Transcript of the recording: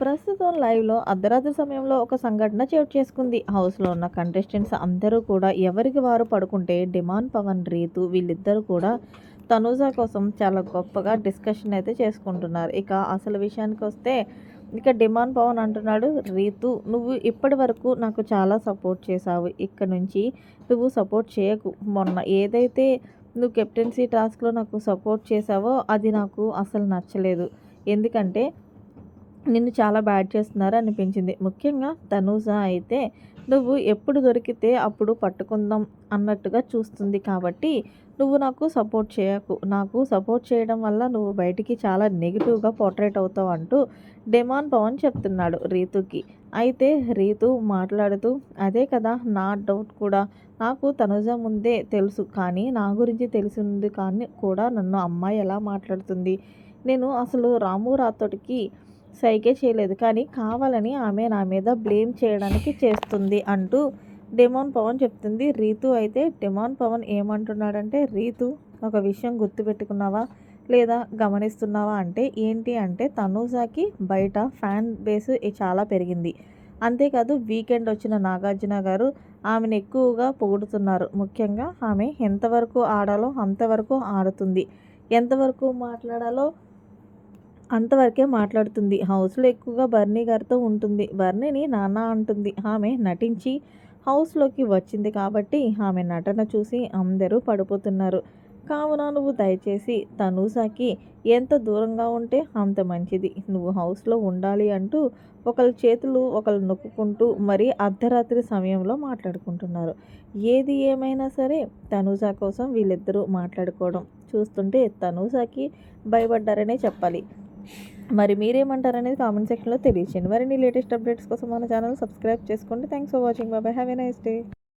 ప్రస్తుతం లైవ్‌లో అర్ధరాత్రి సమయంలో ఒక సంఘటన చోటు చేసుకుంది. హౌస్‌లో ఉన్న కంటెస్టెంట్స్ అందరూ కూడా ఎవరికి వారు పడుకుంటే డిమాండ్ పవన్, రీతు వీళ్ళిద్దరూ కూడా తనూజ కోసం చాలా గొప్పగా డిస్కషన్ అయితే చేసుకుంటున్నారు. ఇక అసలు విషయానికొస్తే ఇక డిమాండ్ పవన్ అంటున్నాడు, "రీతు నువ్వు ఇప్పటి వరకు నాకు చాలా సపోర్ట్ చేశావు. ఇక నుంచి నువ్వు సపోర్ట్ చేయకు. మొన్న ఏదైతే నువ్వు కెప్టెన్సీ టాస్క్‌లో నాకు సపోర్ట్ చేశావో అది నాకు అసలు నచ్చలేదు. ఎందుకంటే నిన్ను చాలా బ్యాడ్ చేస్తున్నారు అనిపించింది. ముఖ్యంగా తనూజ అయితే నువ్వు ఎప్పుడు దొరికితే అప్పుడు పట్టుకుందాం అన్నట్టుగా చూస్తుంది కాబట్టి నువ్వు నాకు సపోర్ట్ చేయకు. నాకు సపోర్ట్ చేయడం వల్ల నువ్వు బయటికి చాలా నెగెటివ్‌గా పోర్ట్రేట్ అవుతావు" అంటూ డెమాన్ పవన్ చెప్తున్నాడు రీతుకి. అయితే రీతు మాట్లాడుతూ, "అదే కదా నా డౌట్ కూడా. నాకు తనుజ ముందే తెలుసు. కానీ నా గురించి తెలిసింది కానీ కూడా నన్ను అమ్మాయి ఎలా మాట్లాడుతుంది. నేను అసలు రాము రాథోడ్‌కి సైగే చేయలేదు. కానీ కావాలని ఆమె నా మీద బ్లేమ్ చేయడానికి చేస్తుంది" అంటూ డెమాన్ పవన్ చెప్తుంది. రీతు అయితే డెమాన్ పవన్ ఏమంటున్నాడంటే, "రీతు ఒక విషయం గుర్తుపెట్టుకున్నావా? లేదా గమనిస్తున్నావా?" అంటే ఏంటి అంటే తనూజకి బయట ఫ్యాన్ బేస్ చాలా పెరిగింది. అంతేకాదు వీకెండ్ వచ్చిన నాగార్జున గారు ఆమెను ఎక్కువగా పొగుడుతున్నారు. ముఖ్యంగా ఆమె ఎంతవరకు ఆడాలో అంతవరకు ఆడుతుంది. ఎంతవరకు మాట్లాడాలో అంతవరకే మాట్లాడుతుంది. హౌస్‌లో ఎక్కువగా బర్నీ గారితో ఉంటుంది. బర్నీని నాన్న అంటుంది. ఆమె నటించి హౌస్‌లోకి వచ్చింది కాబట్టి ఆమె నటన చూసి అందరూ పడిపోతున్నారు. కావున నువ్వు దయచేసి తనూజకి ఎంత దూరంగా ఉంటే అంత మంచిది. నువ్వు హౌస్‌లో ఉండాలి అంటూ ఒకళ్ళ చేతులు ఒకళ్ళు నొక్కుకుంటూ మరీ అర్ధరాత్రి సమయంలో మాట్లాడుకుంటున్నారు. ఏది ఏమైనా సరే తనూజ కోసం వీళ్ళిద్దరూ మాట్లాడుకోవడం చూస్తుంటే తనూజకి భయపడ్డారనే చెప్పాలి. మరి మీరేమంటారనేది కామెంట్ సెక్షన్‌లో తెలియచేయండి. మరిన్ని లేటెస్ట్ అప్డేట్స్ కోసం మన ఛానల్ సబ్స్క్రైబ్ చేసుకోండి. Thanks for watching. By by. Have a nice day.